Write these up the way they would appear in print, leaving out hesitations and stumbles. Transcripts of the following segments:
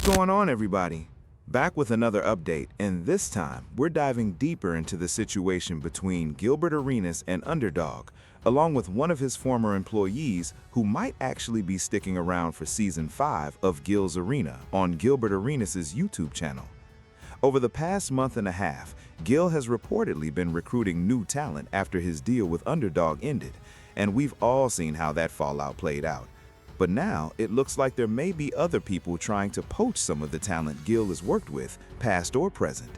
going on, everybody? Back with another update, and this time we're diving deeper into the situation between Gilbert Arenas and Underdog, along with one of his former employees who might actually be sticking around for Season 5 of Gil's Arena on Gilbert Arenas' YouTube channel. Over the past month and a half, Gil has reportedly been recruiting new talent after his deal with Underdog ended, and we've all seen how that fallout played out. But now, it looks like there may be other people trying to poach some of the talent Gil has worked with, past or present.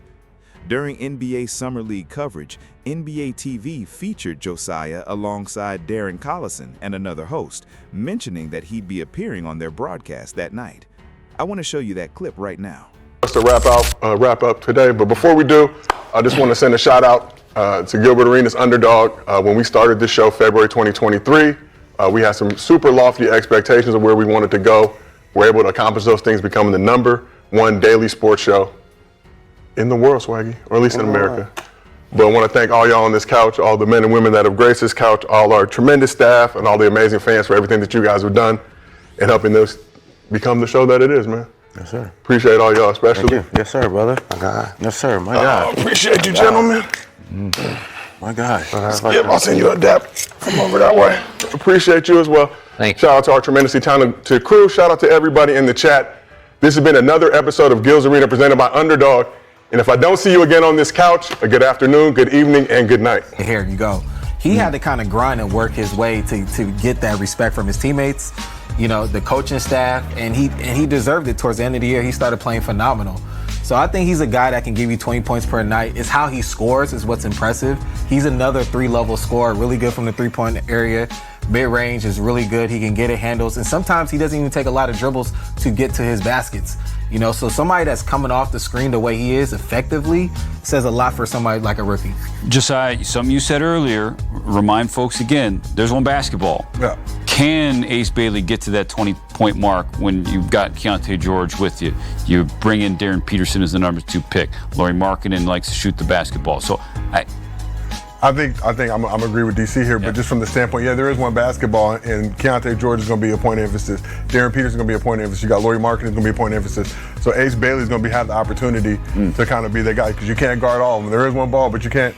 During NBA Summer League coverage, NBA TV featured Josiah alongside Darren Collison and another host, mentioning that he'd be appearing on their broadcast that night. I want to show you that clip right now. To wrap up today, but before we do, I just want to send a shout out to Gilbert Arenas Underdog. When we started this show February 2023, we had some super lofty expectations of where we wanted to go. We're able to accomplish those things, becoming the #1 daily sports show in the world, Swaggy, or at least in America. But I want to thank all y'all on this couch, all the men and women that have graced this couch, all our tremendous staff, and all the amazing fans for everything that you guys have done in helping this become the show that it is, man. Yes, sir. Appreciate all y'all, especially. Thank you. Yes, sir, brother. My God. Yes, sir. My God. Appreciate you, gentlemen. My God. Skip, I'll send you a dap from over that way. Appreciate you as well. Thank you. Shout out to our tremendously talented crew. Shout out to everybody in the chat. This has been another episode of Gil's Arena presented by Underdog. And if I don't see you again on this couch, a good afternoon, good evening, and good night. Here you go. He had to kind of grind and work his way to get that respect from his teammates, you know, the coaching staff, and he deserved it. Towards the end of the year, he started playing phenomenal. So I think he's a guy that can give you 20 points per night. It's how he scores is what's impressive. He's another 3-level scorer, really good from the 3-point area. Mid-range is really good. He can get it, handles, and sometimes he doesn't even take a lot of dribbles to get to his baskets. You know, so somebody that's coming off the screen the way he is effectively says a lot for somebody like a rookie. Josiah, something you said earlier, remind folks again, there's one basketball. Yeah. Can Ace Bailey get to that 20-point mark when you've got Keontae George with you? You bring in Darren Peterson as the #2 pick. Laurie Markkinen likes to shoot the basketball. So I think I'm agree with DC here, but just from the standpoint, yeah, there is one basketball, and Keontae George is going to be a point of emphasis. Darren Peterson is going to be a point of emphasis. You got Laurie Markkinen is going to be a point of emphasis. So Ace Bailey is going to have the opportunity to kind of be that guy, because you can't guard all of them. There is one ball, but you can't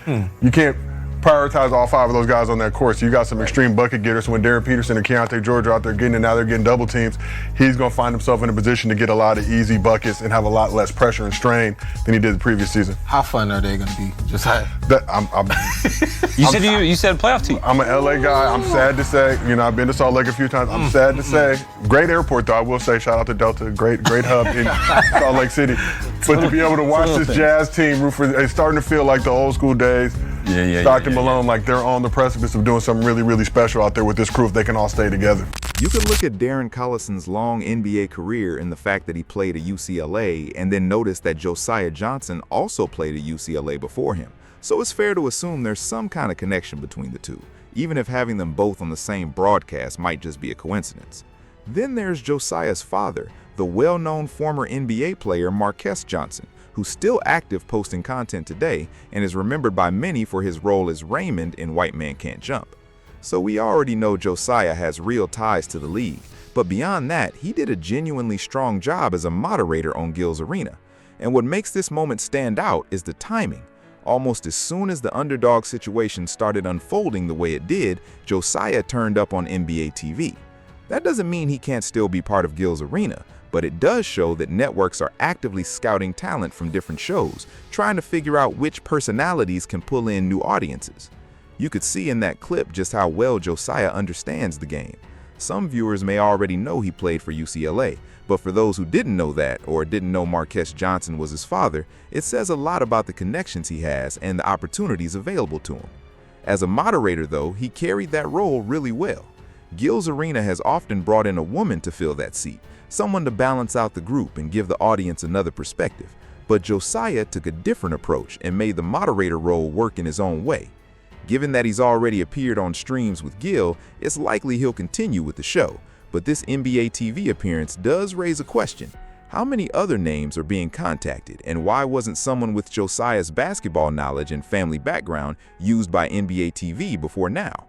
prioritize all 5 of those guys on that court. So you got some extreme bucket getters. So when Darren Peterson and Keontae George are out there getting it, now they're getting double teams, he's going to find himself in a position to get a lot of easy buckets and have a lot less pressure and strain than he did the previous season. How fun are they going to be? Josiah? you said playoff team. I'm an LA guy. I'm sad to say, you know, I've been to Salt Lake a few times. I'm sad to say, great airport though. I will say, shout out to Delta, great hub in Salt Lake City. But to be able to watch this Jazz team, it's starting to feel like the old school days. Stockton, Malone, like they're on the precipice of doing something really, really special out there with this crew if they can all stay together. You could look at Darren Collison's long NBA career and the fact that he played at UCLA, and then notice that Josiah Johnson also played at UCLA before him. So it's fair to assume there's some kind of connection between the two, even if having them both on the same broadcast might just be a coincidence. Then there's Josiah's father, the well-known former NBA player Marques Johnson, who's still active posting content today and is remembered by many for his role as Raymond in White Man Can't Jump. So we already know Josiah has real ties to the league, but beyond that, he did a genuinely strong job as a moderator on Gil's Arena. And what makes this moment stand out is the timing. Almost as soon as the Underdog situation started unfolding the way it did, Josiah turned up on NBA TV. That doesn't mean he can't still be part of Gil's Arena, but it does show that networks are actively scouting talent from different shows, trying to figure out which personalities can pull in new audiences. You could see in that clip just how well Josiah understands the game. Some viewers may already know he played for UCLA, but for those who didn't know that or didn't know Marques Johnson was his father, it says a lot about the connections he has and the opportunities available to him. As a moderator, though, he carried that role really well. Gil's Arena has often brought in a woman to fill that seat, someone to balance out the group and give the audience another perspective. But Josiah took a different approach and made the moderator role work in his own way. Given that he's already appeared on streams with Gil, it's likely he'll continue with the show. But this NBA TV appearance does raise a question. How many other names are being contacted, and why wasn't someone with Josiah's basketball knowledge and family background used by NBA TV before now?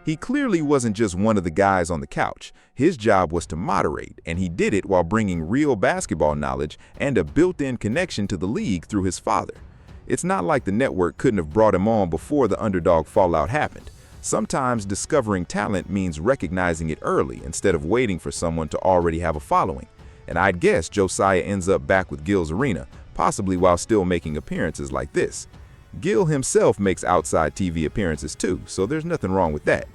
He clearly wasn't just one of the guys on the couch. His job was to moderate, and he did it while bringing real basketball knowledge and a built-in connection to the league through his father. It's not like the network couldn't have brought him on before the Underdog fallout happened. Sometimes discovering talent means recognizing it early instead of waiting for someone to already have a following. And I'd guess Josiah ends up back with Gil's Arena, possibly while still making appearances like this. Gil himself makes outside TV appearances too, so there's nothing wrong with that.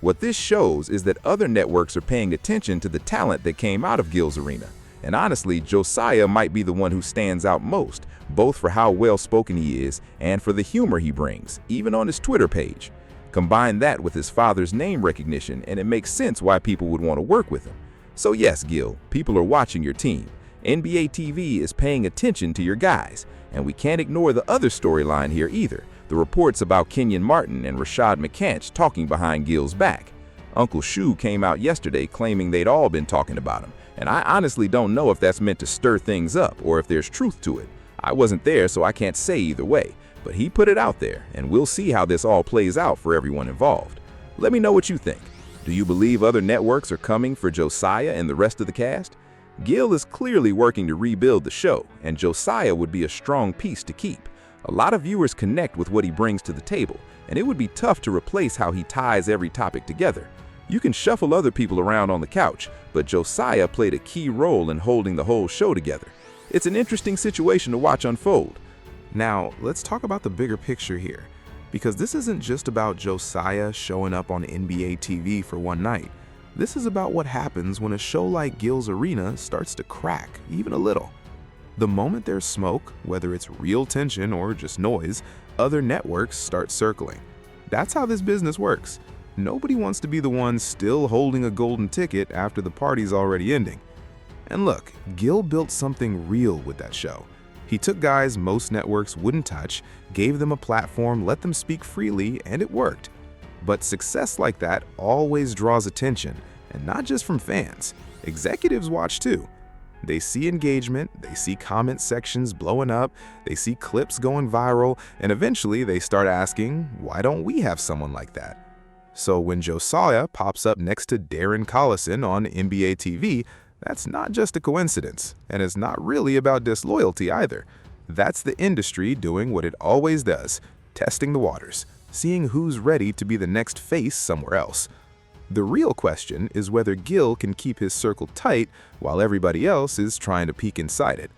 What this shows is that other networks are paying attention to the talent that came out of Gil's Arena. And honestly, Josiah might be the one who stands out most, both for how well-spoken he is and for the humor he brings, even on his Twitter page. Combine that with his father's name recognition, and it makes sense why people would want to work with him. So yes, Gil, people are watching your team. NBA TV is paying attention to your guys. And we can't ignore the other storyline here either, the reports about Kenyon Martin and Rashad McCants talking behind Gil's back. Uncle Shu came out yesterday claiming they'd all been talking about him, and I honestly don't know if that's meant to stir things up or if there's truth to it. I wasn't there, so I can't say either way, but he put it out there, and we'll see how this all plays out for everyone involved. Let me know what you think. Do you believe other networks are coming for Josiah and the rest of the cast? Gil is clearly working to rebuild the show, and Josiah would be a strong piece to keep. A lot of viewers connect with what he brings to the table, and it would be tough to replace how he ties every topic together. You can shuffle other people around on the couch, but Josiah played a key role in holding the whole show together. It's an interesting situation to watch unfold. Now, let's talk about the bigger picture here, because this isn't just about Josiah showing up on NBA TV for one night. This is about what happens when a show like Gil's Arena starts to crack, even a little. The moment there's smoke, whether it's real tension or just noise, other networks start circling. That's how this business works. Nobody wants to be the one still holding a golden ticket after the party's already ending. And look, Gil built something real with that show. He took guys most networks wouldn't touch, gave them a platform, let them speak freely, and it worked. But success like that always draws attention, and not just from fans. Executives watch too. They see engagement, they see comment sections blowing up, they see clips going viral, and eventually they start asking, why don't we have someone like that? So when Josiah pops up next to Darren Collison on NBA TV, that's not just a coincidence, and it's not really about disloyalty either. That's the industry doing what it always does, testing the waters, seeing who's ready to be the next face somewhere else. The real question is whether Gil can keep his circle tight while everybody else is trying to peek inside it.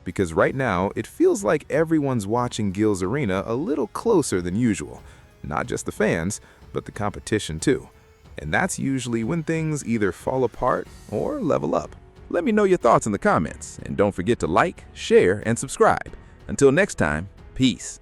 Because right now, it feels like everyone's watching Gil's Arena a little closer than usual. Not just the fans, but the competition too. And that's usually when things either fall apart or level up. Let me know your thoughts in the comments, and don't forget to like, share, and subscribe. Until next time, peace.